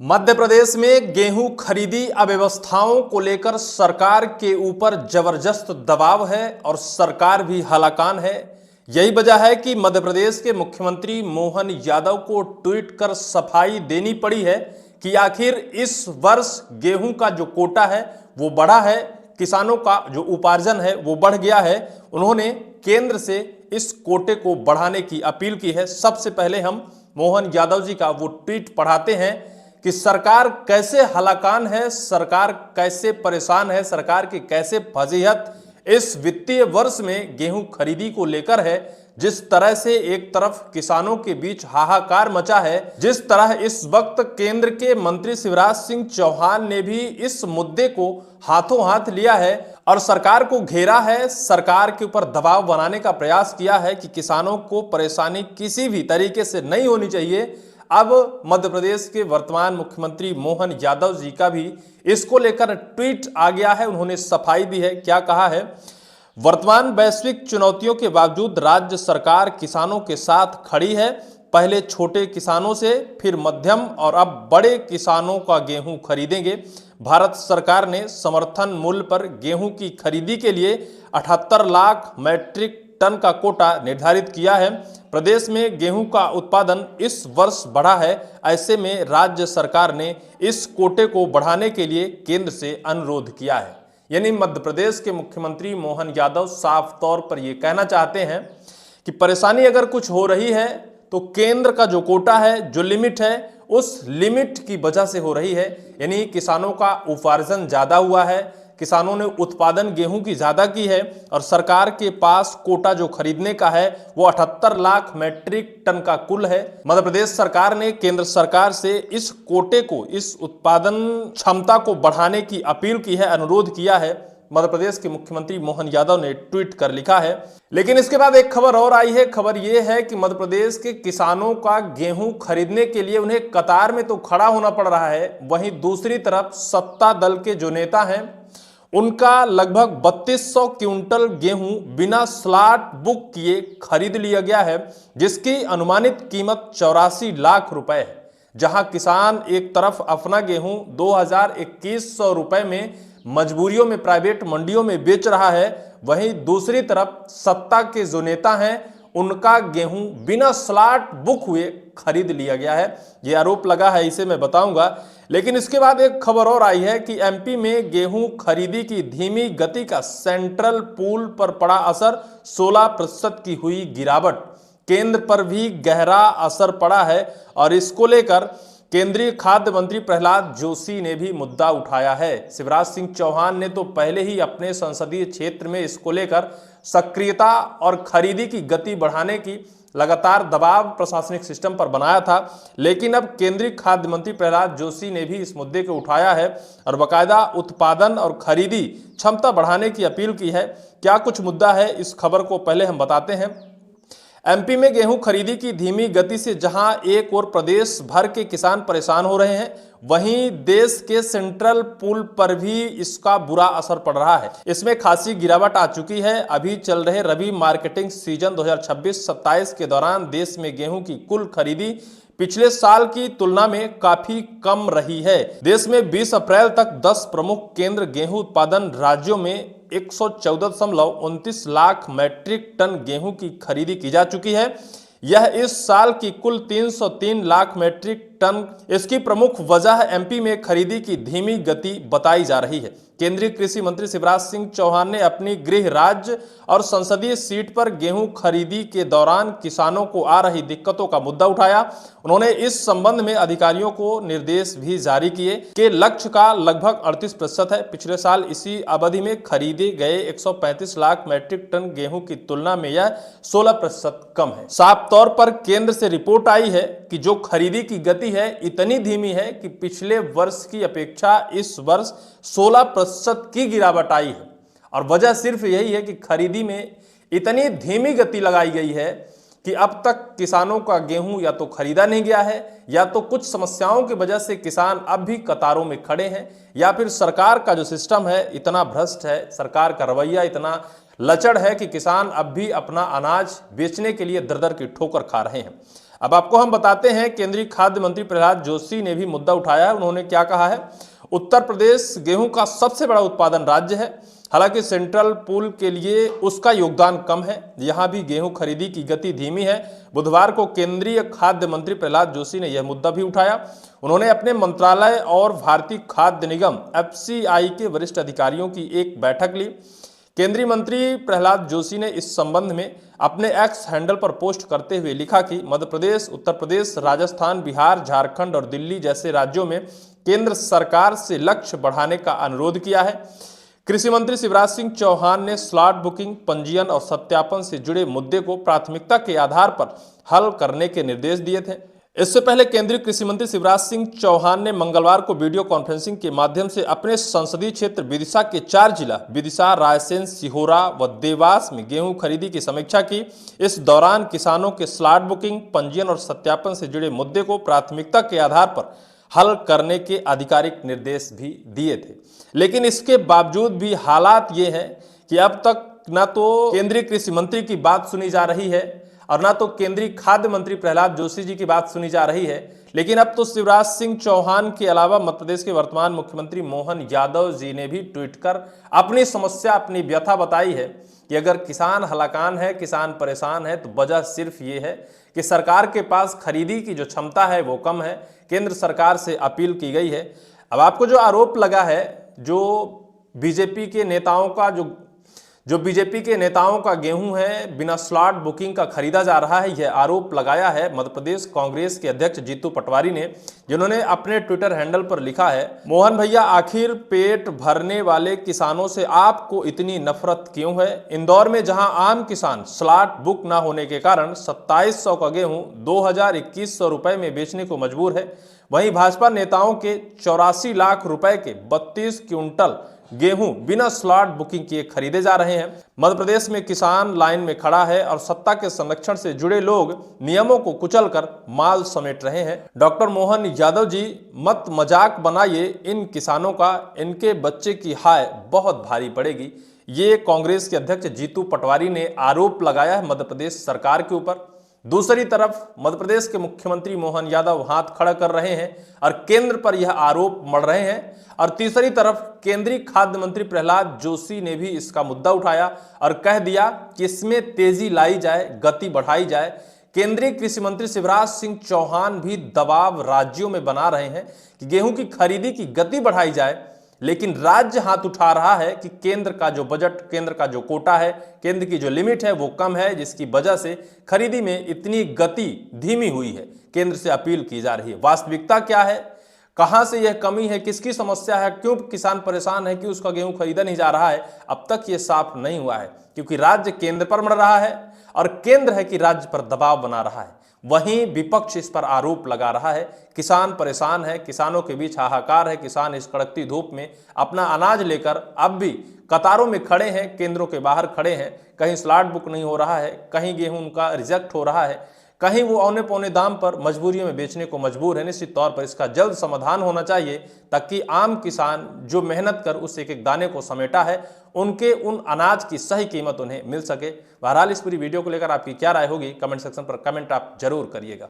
मध्य प्रदेश में गेहूं खरीदी अव्यवस्थाओं को लेकर सरकार के ऊपर जबरदस्त दबाव है और सरकार भी हलाकान है। यही वजह है कि मध्य प्रदेश के मुख्यमंत्री मोहन यादव को ट्वीट कर सफाई देनी पड़ी है कि आखिर इस वर्ष गेहूं का जो कोटा है वो बढ़ा है, किसानों का जो उपार्जन है वो बढ़ गया है। उन्होंने केंद्र से इस कोटे को बढ़ाने की अपील की है। सबसे पहले हम मोहन यादव जी का वो ट्वीट पढ़ाते हैं कि सरकार कैसे हलाकान है, सरकार कैसे परेशान है, सरकार की कैसे फजीहत इस वित्तीय वर्ष में गेहूं खरीदी को लेकर है। जिस तरह से एक तरफ किसानों के बीच हाहाकार मचा है, जिस तरह इस वक्त केंद्र के मंत्री शिवराज सिंह चौहान ने भी इस मुद्दे को हाथों हाथ लिया है और सरकार को घेरा है, सरकार के ऊपर दबाव बनाने का प्रयास किया है कि किसानों को परेशानी किसी भी तरीके से नहीं होनी चाहिए। अब मध्य प्रदेश के वर्तमान मुख्यमंत्री मोहन यादव जी का भी इसको लेकर ट्वीट आ गया है। उन्होंने सफाई दी है। क्या कहा है? वर्तमान वैश्विक चुनौतियों के बावजूद राज्य सरकार किसानों के साथ खड़ी है। पहले छोटे किसानों से, फिर मध्यम और अब बड़े किसानों का गेहूं खरीदेंगे। भारत सरकार ने समर्थन मूल्य पर गेहूं की खरीदी के लिए 78 लाख मैट्रिक टन का कोटा निर्धारित किया है। प्रदेश में गेहूं का उत्पादन इस वर्ष बढ़ा है। ऐसे में राज्य सरकार ने इस कोटे को बढ़ाने के लिए केंद्र से अनुरोध किया है। यानी मध्य प्रदेश के मुख्यमंत्री मोहन यादव साफ तौर पर यह कहना चाहते हैं कि परेशानी अगर कुछ हो रही है तो केंद्र का जो कोटा है, जो लिमिट है, उस लिमिट की वजह से हो रही है। यानी किसानों का उपार्जन ज्यादा हुआ है, किसानों ने उत्पादन गेहूं की ज्यादा की है और सरकार के पास कोटा जो खरीदने का है वो 78 लाख मैट्रिक टन का कुल है। मध्य प्रदेश सरकार ने केंद्र सरकार से इस कोटे को, इस उत्पादन क्षमता को बढ़ाने की अपील की है, अनुरोध किया है। मध्य प्रदेश के मुख्यमंत्री मोहन यादव ने ट्वीट कर लिखा है। लेकिन इसके बाद एक खबर और आई है। खबर यह है कि मध्य प्रदेश के किसानों का गेहूं खरीदने के लिए उन्हें कतार में तो खड़ा होना पड़ रहा है, वहीं दूसरी तरफ सत्ता दल के जो नेता हैं उनका लगभग 3200 क्विंटल गेहूं बिना स्लॉट बुक किए खरीद लिया गया है, जिसकी अनुमानित कीमत 84 लाख रुपए है। जहां किसान एक तरफ अपना गेहूं 2100 रुपए में मजबूरियों में प्राइवेट मंडियों में बेच रहा है, वहीं दूसरी तरफ सत्ता के जो नेता हैं उनका गेहूं बिना स्लॉट बुक हुए खरीद लिया गया है। यह आरोप लगा है, इसे मैं बताऊंगा। लेकिन इसके बाद एक खबर और आई है कि एमपी में गेहूं खरीदी की धीमी गति का सेंट्रल पूल पर पड़ा असर, 16% की हुई गिरावट। केंद्र पर भी गहरा असर पड़ा है और इसको लेकर केंद्रीय खाद्य मंत्री प्रहलाद जोशी ने भी मुद्दा उठाया है। शिवराज सिंह चौहान ने तो पहले ही अपने संसदीय क्षेत्र में इसको लेकर सक्रियता और खरीदी की गति बढ़ाने की लगातार दबाव प्रशासनिक सिस्टम पर बनाया था। लेकिन अब केंद्रीय खाद्य मंत्री प्रहलाद जोशी ने भी इस मुद्दे को उठाया है और बाकायदा उत्पादन और खरीदी क्षमता बढ़ाने की अपील की है। क्या कुछ मुद्दा है, इस खबर को पहले हम बताते हैं। एमपी में गेहूं खरीदी की धीमी गति से जहां एक और प्रदेश भर के किसान परेशान हो रहे हैं, वहीं देश के सेंट्रल पूल पर भी इसका बुरा असर पड़ रहा है। इसमें खासी गिरावट आ चुकी है। अभी चल रहे रबी मार्केटिंग सीजन 2026-27 के दौरान देश में गेहूं की कुल खरीदी पिछले साल की तुलना में काफी कम रही है। देश में 20 अप्रैल तक 10 प्रमुख केंद्र गेहूं उत्पादन राज्यों में 114.29 लाख मैट्रिक टन गेहूं की खरीदी की जा चुकी है। यह इस साल की कुल 303 लाख मैट्रिक टन। इसकी प्रमुख वजह एमपी में खरीदी की धीमी गति बताई जा रही है। केंद्रीय कृषि मंत्री शिवराज सिंह चौहान ने अपनी गृह राज्य और संसदीय सीट पर गेहूं खरीदी के दौरान किसानों को आ रही दिक्कतों का मुद्दा उठाया। उन्होंने इस संबंध में अधिकारियों को निर्देश भी जारी किए कि लक्ष्य का लगभग 38% है। पिछले साल इसी अवधि में खरीदे गए 135 लाख मैट्रिक टन गेहूं की तुलना में यह 16% कम है। साफ तौर पर केंद्र से रिपोर्ट आई है कि जो खरीदी की गति है इतनी धीमी है कि पिछले वर्ष की अपेक्षा इस वर्ष 16% की गिरावट आई है। और वजह सिर्फ यही है कि खरीदी में इतनी धीमी गति लगाई गई है कि अब तक किसानों का गेहूं या तो खरीदा नहीं गया है, या तो कुछ समस्याओं की वजह से किसान अब भी कतारों में खड़े हैं, या फिर सरकार का जो सिस्टम है इतना भ्रष्ट है, सरकार का रवैया इतना लचड़ है कि किसान अब भी अपना अनाज बेचने के लिए दर दर की ठोकर खा रहे हैं। अब आपको हम बताते हैं, केंद्रीय खाद्य मंत्री प्रहलाद जोशी ने भी मुद्दा उठाया है। उन्होंने क्या कहा है? उत्तर प्रदेश गेहूं का सबसे बड़ा उत्पादन राज्य है, हालांकि सेंट्रल पूल के लिए उसका योगदान कम है। यहां भी गेहूं खरीदी की गति धीमी है। बुधवार को केंद्रीय खाद्य मंत्री प्रहलाद जोशी ने यह मुद्दा भी उठाया। उन्होंने अपने मंत्रालय और भारतीय खाद्य निगम FCI के वरिष्ठ अधिकारियों की एक बैठक ली। केंद्रीय मंत्री प्रहलाद जोशी ने इस संबंध में अपने एक्स हैंडल पर पोस्ट करते हुए लिखा कि मध्य प्रदेश, उत्तर प्रदेश, राजस्थान, बिहार, झारखंड और दिल्ली जैसे राज्यों में केंद्र सरकार से लक्ष्य बढ़ाने का अनुरोध किया है। कृषि मंत्री शिवराज सिंह चौहान ने स्लॉट बुकिंग, पंजीयन और सत्यापन से जुड़े मुद्दे को प्राथमिकता के आधार पर हल करने के निर्देश दिए थे। इससे पहले केंद्रीय कृषि मंत्री शिवराज सिंह चौहान ने मंगलवार को वीडियो कॉन्फ्रेंसिंग के माध्यम से अपने संसदीय क्षेत्र विदिशा के 4 जिला विदिशा, रायसेन, सिहोरा व देवास में गेहूं खरीदी की समीक्षा की। इस दौरान किसानों के स्लॉट बुकिंग, पंजीयन और सत्यापन से जुड़े मुद्दे को प्राथमिकता के आधार पर हल करने के आधिकारिक निर्देश भी दिए थे। लेकिन इसके बावजूद भी हालात ये हैं कि अब तक ना तो केंद्रीय कृषि मंत्री की बात सुनी जा रही है और ना तो केंद्रीय खाद्य मंत्री प्रहलाद जोशी जी की बात सुनी जा रही है। लेकिन अब तो शिवराज सिंह चौहान के अलावा मध्य प्रदेश के वर्तमान मुख्यमंत्री मोहन यादव जी ने भी ट्वीट कर अपनी समस्या, अपनी व्यथा बताई है कि अगर किसान हलाकान है, किसान परेशान है, तो वजह सिर्फ ये है कि सरकार के पास खरीदी की जो क्षमता है वो कम है। केंद्र सरकार से अपील की गई है। अब आपको जो आरोप लगा है, जो बीजेपी के नेताओं का गेहूं है बिना स्लॉट बुकिंग का खरीदा जा रहा है, यह आरोप लगाया है मध्य प्रदेश कांग्रेस के अध्यक्ष जीतू पटवारी ने, जिन्होंने अपने ट्विटर हैंडल पर लिखा है, मोहन भैया, आखिर पेट भरने वाले किसानों से आपको इतनी नफरत क्यों है? इंदौर में जहां आम किसान स्लॉट बुक न होने के कारण 2700 का गेहूं 2100 रुपए में बेचने को मजबूर है, वहीं भाजपा नेताओं के 84 लाख रुपए के 32 क्विंटल गेहूं बिना स्लॉट बुकिंग किए खरीदे जा रहे हैं। मध्य प्रदेश में किसान लाइन में खड़ा है और सत्ता के संरक्षण से जुड़े लोग नियमों को कुचलकर माल समेट रहे हैं। डॉक्टर मोहन यादव जी, मत मजाक बनाइए इन किसानों का, इनके बच्चे की हाय बहुत भारी पड़ेगी। ये कांग्रेस के अध्यक्ष जीतू पटवारी ने आरोप लगाया है मध्य प्रदेश सरकार के ऊपर। दूसरी तरफ मध्य प्रदेश के मुख्यमंत्री मोहन यादव हाथ खड़ा कर रहे हैं और केंद्र पर यह आरोप मढ़ रहे हैं। और तीसरी तरफ केंद्रीय खाद्य मंत्री प्रहलाद जोशी ने भी इसका मुद्दा उठाया और कह दिया कि इसमें तेजी लाई जाए, गति बढ़ाई जाए। केंद्रीय कृषि मंत्री शिवराज सिंह चौहान भी दबाव राज्यों में बना रहे हैं कि गेहूं की खरीदी की गति बढ़ाई जाए, लेकिन राज्य हाथ उठा रहा है कि केंद्र का जो बजट, केंद्र का जो कोटा है, केंद्र की जो लिमिट है वो कम है, जिसकी वजह से खरीदी में इतनी गति धीमी हुई है। केंद्र से अपील की जा रही है। वास्तविकता क्या है, कहां से यह कमी है, किसकी समस्या है, क्यों किसान परेशान है कि उसका गेहूं खरीदा नहीं जा रहा है, अब तक ये साफ नहीं हुआ है, क्योंकि राज्य केंद्र पर मर रहा है और केंद्र है कि राज्य पर दबाव बना रहा है। वहीं विपक्ष इस पर आरोप लगा रहा है, किसान परेशान है, किसानों के बीच हाहाकार है, किसान इस कड़कती धूप में अपना अनाज लेकर अब भी कतारों में खड़े हैं, केंद्रों के बाहर खड़े हैं। कहीं स्लॉट बुक नहीं हो रहा है, कहीं गेहूं उनका रिजेक्ट हो रहा है, कहीं वो औने पौने दाम पर मजबूरियों में बेचने को मजबूर है। निश्चित तौर पर इसका जल्द समाधान होना चाहिए ताकि आम किसान जो मेहनत कर उस एक एक दाने को समेटा है, उनके उन अनाज की सही कीमत उन्हें मिल सके। बहरहाल इस पूरी वीडियो को लेकर आपकी क्या राय होगी, कमेंट सेक्शन पर कमेंट आप जरूर करिएगा।